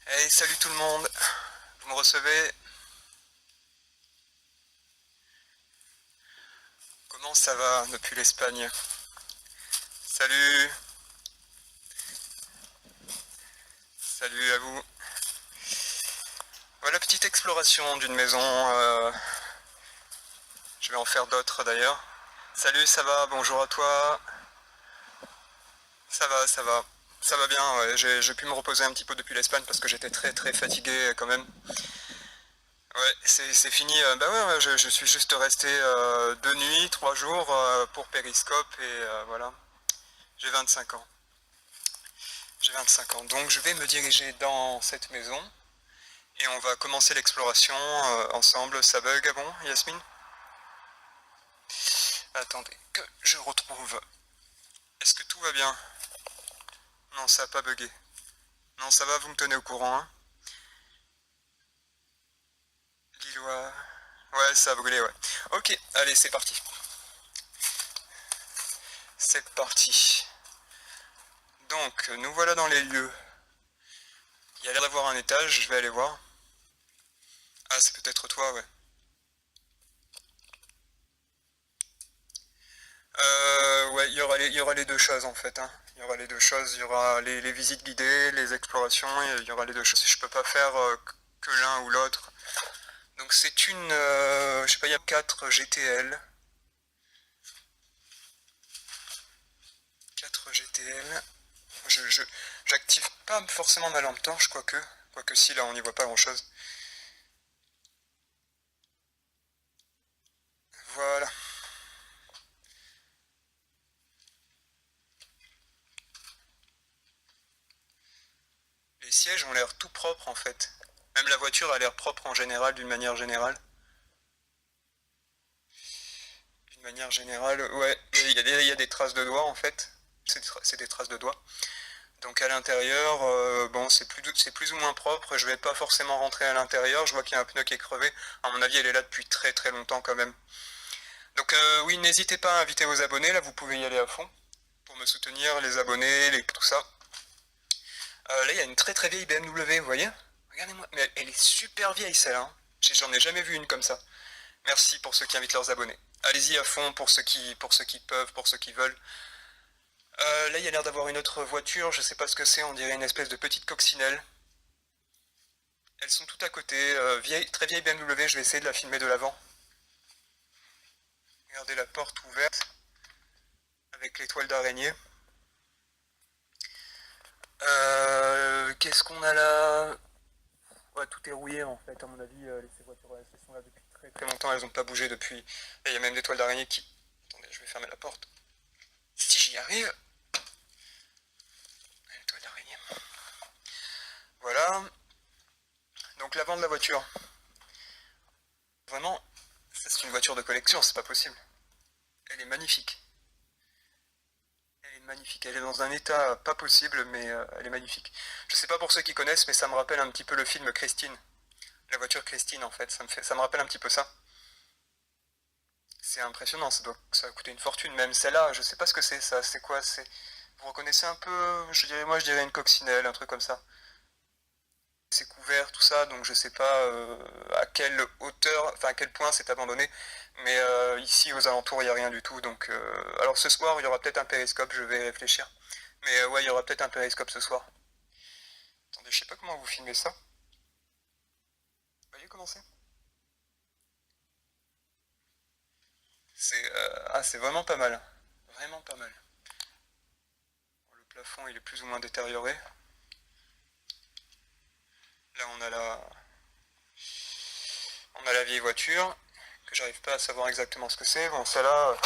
Hey, salut tout le monde. Vous me recevez? Comment ça va depuis l'Espagne? Salut, salut à vous. Voilà, petite exploration d'une maison. Je vais en faire d'autres d'ailleurs. Salut, ça va? Bonjour à toi. Ça va, ça va. Ça va bien, ouais. J'ai pu me reposer un petit peu depuis l'Espagne parce que j'étais très très fatigué quand même. Ouais, c'est fini. Bah ouais, ouais, je suis juste resté 2 nuits, 3 jours pour Périscope et voilà. J'ai 25 ans. J'ai 25 ans. Donc je vais me diriger dans cette maison et on va commencer l'exploration ensemble. Ça bug, ah bon, Yasmine? Attendez, que je retrouve. Est-ce que tout va bien? Non, ça n'a pas bugué. Non, ça va, vous me tenez au courant, hein? Lillois. Ouais, ça a brûlé, ouais. Ok, allez, c'est parti. C'est parti. Donc, nous voilà dans les lieux. Il y a l'air d'avoir un étage, je vais aller voir. Ah, c'est peut-être toi, ouais. Ouais, il y aura les deux choses en fait, hein. Il y aura les deux choses, il y aura les visites guidées, les explorations, et il y aura les deux choses. Je peux pas faire que l'un ou l'autre. Donc c'est une, je sais pas, il y a 4 GTL. 4 GTL. J'active pas forcément ma lampe torche, quoique. Quoique si, là on n'y voit pas grand chose. Voilà. Les sièges ont l'air tout propres en fait. Même la voiture a l'air propre en général, d'une manière générale. D'une manière générale, ouais, il y a des traces de doigts en fait. C'est des traces de doigts. Donc à l'intérieur, bon, c'est plus ou moins propre. Je vais pas forcément rentrer à l'intérieur. Je vois qu'il y a un pneu qui est crevé. À mon avis, elle est là depuis très très longtemps quand même. Donc oui, n'hésitez pas à inviter vos abonnés. Là, vous pouvez y aller à fond pour me soutenir, les abonnés, tout ça. Là, il y a une très très vieille BMW, vous voyez? Regardez-moi, mais elle est super vieille celle-là, hein. J'en ai jamais vu une comme ça. Merci pour ceux qui invitent leurs abonnés. Allez-y à fond pour ceux qui peuvent, pour ceux qui veulent. Là, il y a l'air d'avoir une autre voiture, je sais pas ce que c'est, on dirait une espèce de petite coccinelle. Elles sont toutes à côté, très vieille BMW, je vais essayer de la filmer de l'avant. Regardez la porte ouverte, avec l'étoile d'araignée. Qu'est-ce qu'on a là? Ouais, tout est rouillé en fait, à mon avis, ces voitures elles sont là depuis très très longtemps, elles n'ont pas bougé depuis. Et il y a même l'étoile d'araignée qui... Attendez, je vais fermer la porte. Si j'y arrive... L'étoile d'araignée. Voilà. Donc l'avant de la voiture. Vraiment, ça c'est une voiture de collection, c'est pas possible. Elle est magnifique. Elle est magnifique. Elle est dans un état pas possible, mais elle est magnifique. Je sais pas pour ceux qui connaissent, mais ça me rappelle un petit peu le film Christine. La voiture Christine, en fait. Ça me rappelle un petit peu ça. C'est impressionnant. Ça a coûté une fortune. Même celle-là, je sais pas ce que c'est, ça. C'est quoi? Vous reconnaissez un peu? Moi, je dirais une coccinelle, un truc comme ça. C'est couvert, tout ça, donc je sais pas à quelle hauteur, enfin à quel point c'est abandonné. Mais ici, aux alentours, il n'y a rien du tout. Donc, alors ce soir, il y aura peut-être un périscope, je vais réfléchir. Mais ouais, il y aura peut-être un périscope ce soir. Attendez, je sais pas comment vous filmez ça. Vous voyez comment c'est? C'est vraiment pas mal. Vraiment pas mal. Bon, le plafond, il est plus ou moins détérioré. Là, on a la vieille voiture, que j'arrive pas à savoir exactement ce que c'est. Bon, celle-là,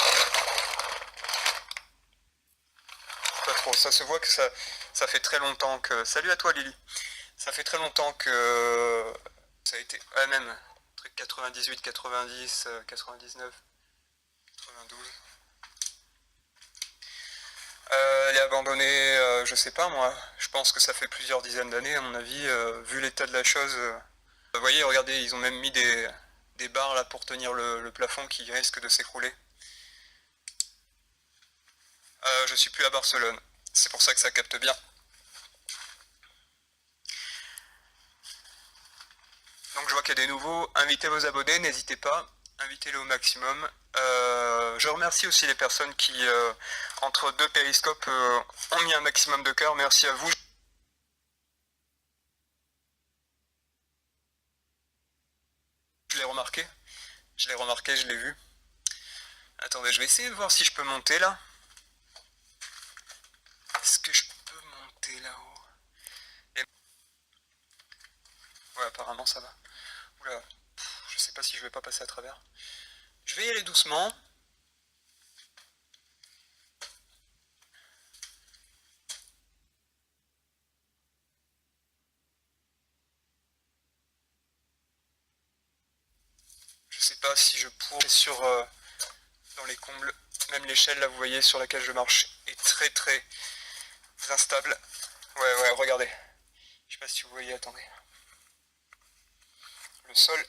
pas trop. Ça se voit que ça fait très longtemps que... Salut à toi, Lily. Ça fait très longtemps que ça a été... Ouais, même, truc 98, 90, 99, 92. Elle est abandonnée, je sais pas moi. Je pense que ça fait plusieurs dizaines d'années, à mon avis, vu l'état de la chose. Vous voyez, regardez, ils ont même mis des barres là pour tenir le plafond qui risque de s'écrouler. Je suis plus à Barcelone. C'est pour ça que ça capte bien. qu'il y a des nouveaux, invitez vos abonnés, n'hésitez pas, invitez-les au maximum. Je remercie aussi les personnes qui, entre deux périscopes, ont mis un maximum de cœur. Merci à vous. Je l'ai remarqué, je l'ai vu. Attendez, je vais essayer de voir si je peux monter là. Est-ce que je peux monter là-haut? Ouais, apparemment ça va. Oula, je sais pas si je vais pas passer à travers. Je vais y aller doucement. Je sais pas si je pourrais sur dans les combles. Même l'échelle là, vous voyez, sur laquelle je marche est très très instable. Ouais, regardez. Je sais pas si vous voyez, attendez. Le sol.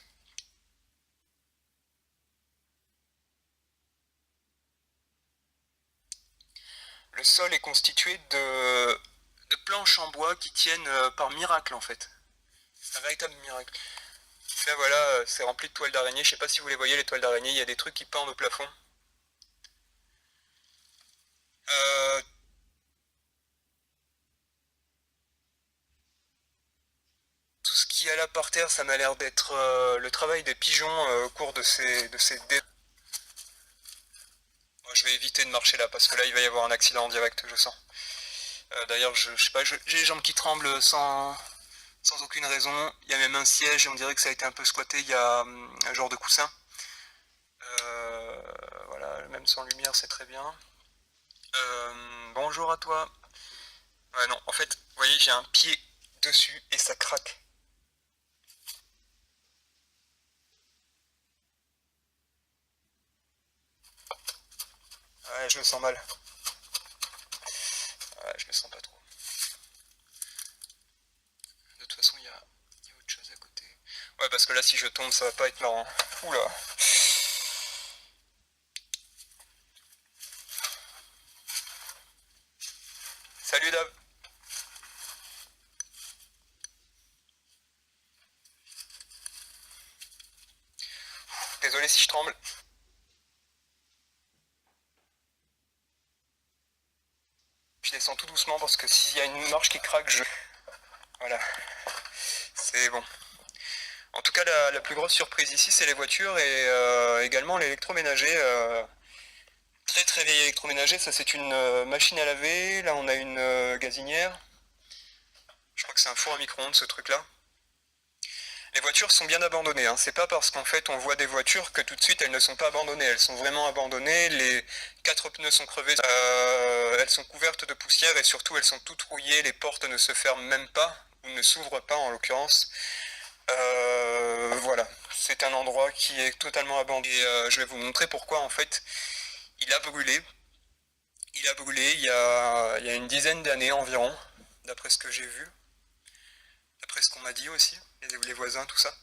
Le sol est constitué de planches en bois qui tiennent par miracle en fait. C'est un véritable miracle. Là voilà, c'est rempli de toiles d'araignée. Je sais pas si vous les voyez, les toiles d'araignée, il y a des trucs qui pendent au plafond. Tout ce qu'il y a là par terre, ça m'a l'air d'être le travail des pigeons au cours de ces dés. Bon, je vais éviter de marcher là parce que là il va y avoir un accident en direct, je sens. D'ailleurs, je sais pas, j'ai les jambes qui tremblent sans aucune raison. Il y a même un siège et on dirait que ça a été un peu squatté. Il y a un genre de coussin. Voilà, même sans lumière, c'est très bien. Bonjour à toi. Ouais, non, en fait, vous voyez, j'ai un pied dessus et ça craque. Ouais, je me sens mal. Ouais, je me sens pas trop. De toute façon, il y a autre chose à côté. Ouais, parce que là, si je tombe, ça va pas être marrant. Oula. Salut Dave. Désolé si je tremble. Je descends tout doucement parce que s'il y a une marche qui craque, je... Voilà. C'est bon. En tout cas, la plus grosse surprise ici, c'est les voitures et également l'électroménager. Très très vieil électroménager. Ça, c'est une machine à laver. Là, on a une gazinière. Je crois que c'est un four à micro-ondes, ce truc-là. Les voitures sont bien abandonnées, hein. C'est pas parce qu'en fait on voit des voitures que tout de suite elles ne sont pas abandonnées. Elles sont vraiment abandonnées. Les 4 pneus sont crevés. Elles sont couvertes de poussière et surtout elles sont toutes rouillées. Les portes ne se ferment même pas, ou ne s'ouvrent pas en l'occurrence. Voilà, c'est un endroit qui est totalement abandonné. Et je vais vous montrer pourquoi en fait il a brûlé. Il a brûlé il y a une dizaine d'années environ, d'après ce que j'ai vu, d'après ce qu'on m'a dit aussi, les voisins, tout ça.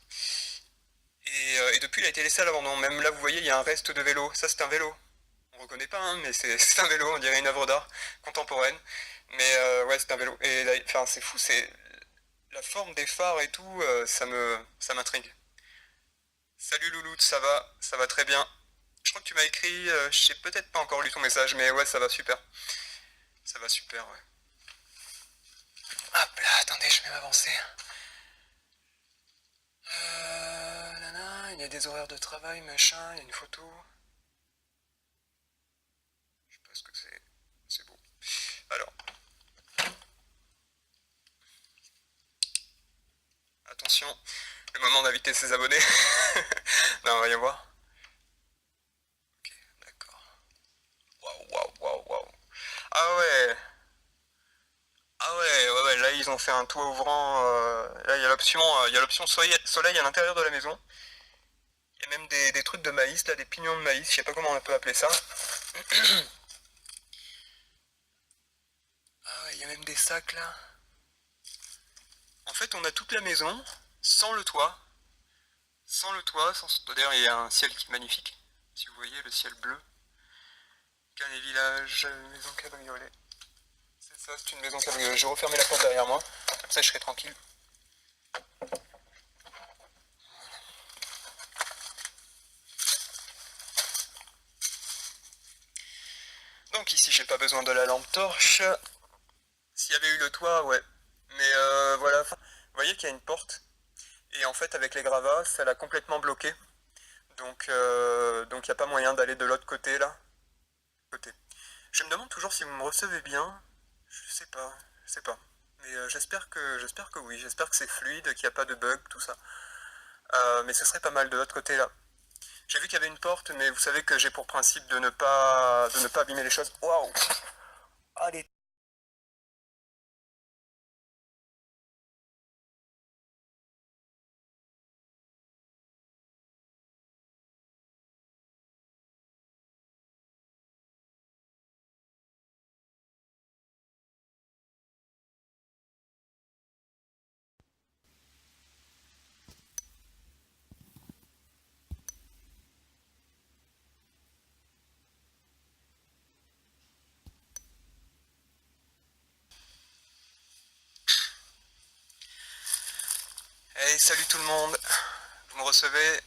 Et depuis, il a été laissé à l'abandon. Même là, vous voyez, il y a un reste de vélo. Ça, c'est un vélo. On reconnaît pas, hein, mais c'est un vélo. On dirait une œuvre d'art contemporaine. Mais ouais, c'est un vélo. Et là, enfin, c'est fou. C'est la forme des phares et tout. Ça m'intrigue. Salut Louloute, ça va très bien. Je crois que tu m'as écrit. Je sais peut-être pas encore lu ton message, mais ouais, ça va super. Ça va super, ouais. Hop là, attendez, je vais m'avancer. Il y a des horaires de travail, machin, il y a une photo. Je sais pas ce que c'est. C'est beau. Alors, attention, le moment d'inviter ses abonnés. Non, on va y voir. Ok, d'accord. Waouh. Ah ouais. Ah ouais, là ils ont fait un toit ouvrant. Là il y a l'option soleil à l'intérieur de la maison. Il y a même des trucs de maïs, là, des pignons de maïs, je sais pas comment on peut appeler ça. Ah ouais, il y a même des sacs là. En fait, on a toute la maison, sans le toit. Sans le toit, d'ailleurs, il y a un ciel qui est magnifique. Si vous voyez le ciel bleu. Canet Village, maison cabriolet. C'est ça, c'est une maison cabriolet. Je vais refermer la porte derrière moi. Comme ça, je serai tranquille. Donc ici j'ai pas besoin de la lampe torche. S'il y avait eu le toit, ouais. Mais voilà, vous voyez qu'il y a une porte. Et en fait avec les gravats, ça l'a complètement bloqué. Donc il n'y a pas moyen d'aller de l'autre côté là. Côté. Je me demande toujours si vous me recevez bien. Je sais pas, je sais pas. Mais j'espère que oui, j'espère que c'est fluide, qu'il n'y a pas de bug, tout ça. Mais ce serait pas mal de l'autre côté là. J'ai vu qu'il y avait une porte, mais vous savez que j'ai pour principe de ne pas abîmer les choses. Waouh! Allez. Hey, salut tout le monde. Vous me recevez?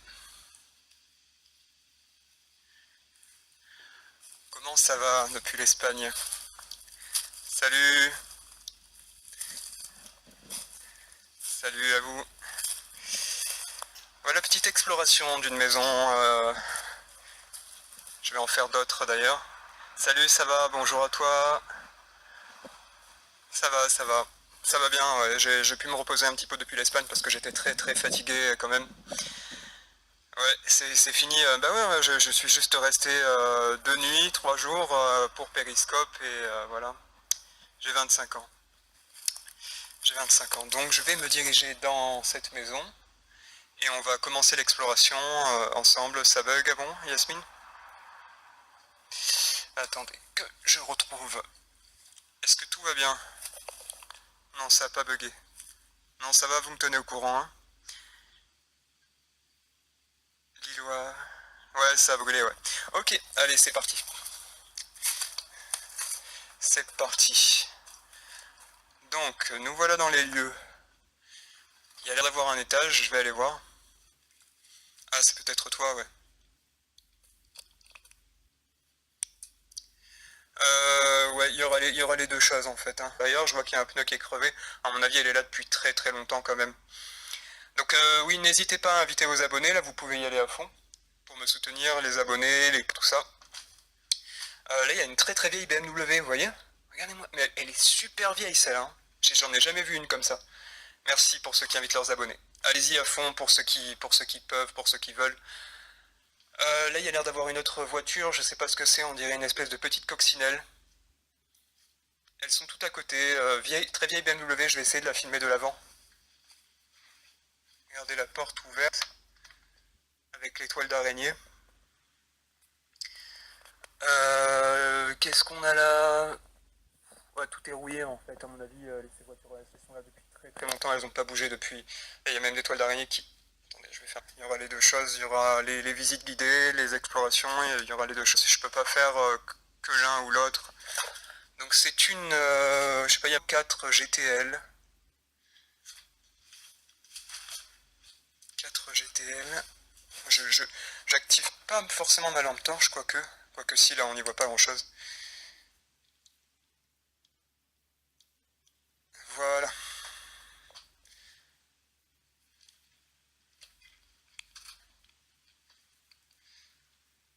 Comment ça va depuis l'Espagne? Salut. Salut à vous. Voilà, petite exploration d'une maison. Je vais en faire d'autres d'ailleurs. Salut, ça va? Bonjour à toi. Ça va, ça va. Ça va bien, ouais. J'ai pu me reposer un petit peu depuis l'Espagne parce que j'étais très très fatigué quand même. Ouais, c'est fini. Bah ouais, ouais, je suis juste resté 2 nuits, 3 jours pour Périscope et voilà. J'ai 25 ans. J'ai 25 ans. Donc je vais me diriger dans cette maison et on va commencer l'exploration ensemble. Ça bug, ah bon, Yasmine? Attendez, que je retrouve. Est-ce que tout va bien? Non, ça n'a pas bugué. Non, ça va, vous me tenez au courant, hein? Lillois. Ouais, ça a brûlé, ouais. Ok, allez, c'est parti. C'est parti. Donc, nous voilà dans les lieux. Il y a l'air d'avoir un étage, je vais aller voir. Ah, c'est peut-être toi, ouais. Ouais, il y aura les deux choses en fait, hein. D'ailleurs, je vois qu'il y a un pneu qui est crevé. À mon avis, elle est là depuis très très longtemps quand même. Donc oui, n'hésitez pas à inviter vos abonnés, là vous pouvez y aller à fond pour me soutenir, les abonnés, tout ça. Là, il y a une très très vieille BMW, vous voyez? Regardez-moi, mais elle est super vieille celle-là, hein. J'en ai jamais vu une comme ça. Merci pour ceux qui invitent leurs abonnés. Allez-y à fond pour ceux qui peuvent, pour ceux qui veulent. Là, il y a l'air d'avoir une autre voiture, je sais pas ce que c'est, on dirait une espèce de petite coccinelle. Elles sont toutes à côté, très vieille BMW, je vais essayer de la filmer de l'avant. Regardez la porte ouverte, avec les toiles d'araignée. Qu'est-ce qu'on a là? Ouais, tout est rouillé en fait, à mon avis, ces voitures elles sont là depuis très très longtemps, elles n'ont pas bougé depuis. Et il y a même des toiles d'araignée qui... Attendez, je vais faire... Il y aura les deux choses, il y aura les visites guidées, les explorations, et il y aura les deux choses. Je peux pas faire que l'un ou l'autre. Donc c'est une... je sais pas, il y a 4 GTL. 4 GTL. J'active pas forcément ma lampe torche, quoique si, là on n'y voit pas grand chose. Voilà.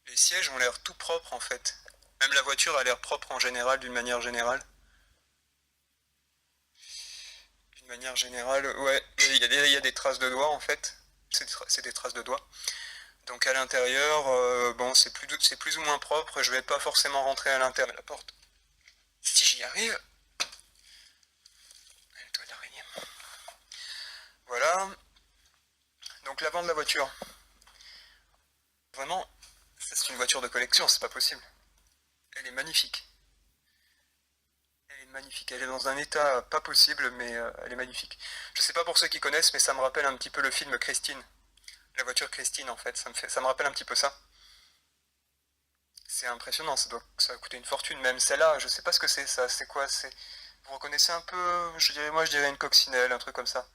Les sièges ont l'air tout propres en fait. Même la voiture a l'air propre en général, d'une manière générale. D'une manière générale, ouais, il y a des traces de doigts en fait. C'est des traces de doigts. Donc à l'intérieur, bon, c'est plus ou moins propre. Je vais pas forcément rentrer à l'intérieur de la porte. Si j'y arrive. Une toile d'araignée. Voilà. Donc l'avant de la voiture. Vraiment, ça c'est une voiture de collection, c'est pas possible. Elle est magnifique. Elle est magnifique. Elle est dans un état pas possible, mais elle est magnifique. Je sais pas pour ceux qui connaissent, mais ça me rappelle un petit peu le film Christine. La voiture Christine, en fait. Ça me rappelle un petit peu ça. C'est impressionnant, ça a coûté une fortune. Même celle-là, je sais pas ce que c'est, ça. C'est quoi? Vous reconnaissez un peu? Moi, je dirais une coccinelle, un truc comme ça.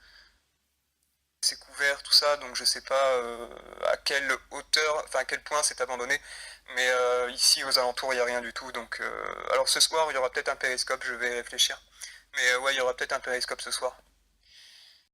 c'est couvert, tout ça, donc je sais pas à quelle hauteur, enfin à quel point c'est abandonné. Mais ici aux alentours il n'y a rien du tout. Donc alors ce soir il y aura peut-être un périscope, je vais réfléchir. Mais ouais, il y aura peut-être un périscope ce soir.